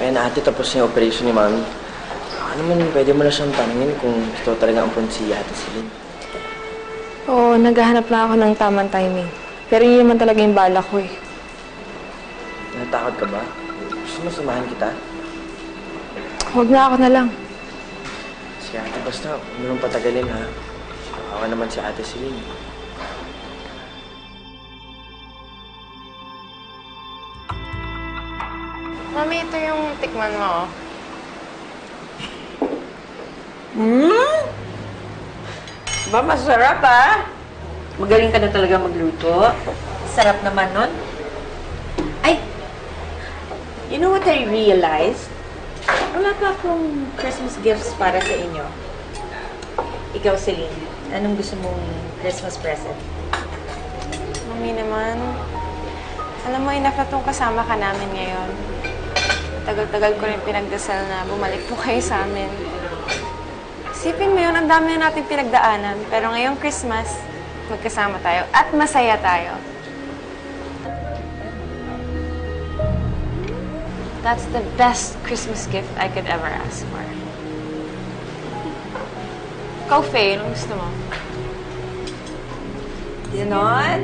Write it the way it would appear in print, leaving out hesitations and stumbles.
Kaya na ate, tapos na yung operation ni Mami. Baka naman pwede mo na siyang tanungin kung totoo talaga ang punsi ate Celine. Oo, naghahanap lang ako ng tamang timing. Pero yun naman talaga yung bala ko eh. Natakot ka ba? Gusto mo samahan kita? Huwag na, ako na lang. Si ate, basta huwag mo nang patagalin ha. Baka naman si ate Celine. Mami, ito yung tikman mo. Ba, masarap ah. Magaling ka na talaga magluto. Sarap naman nun. Ay, you know what I realized? Wala pa akong Christmas gifts para sa inyo. Ikaw, Celine, anong gusto mong Christmas present? Mami naman, alam mo, enough na itong kasama ka namin ngayon. Tagal-tagal ko rin pinagdasal na bumalik po kayo sa amin. Isipin mo yun, ang dami na natin pinagdaanan. Pero ngayong Christmas, magkasama tayo at masaya tayo. That's the best Christmas gift I could ever ask for. Ikaw, Faye, anong gusto mo? Ganon?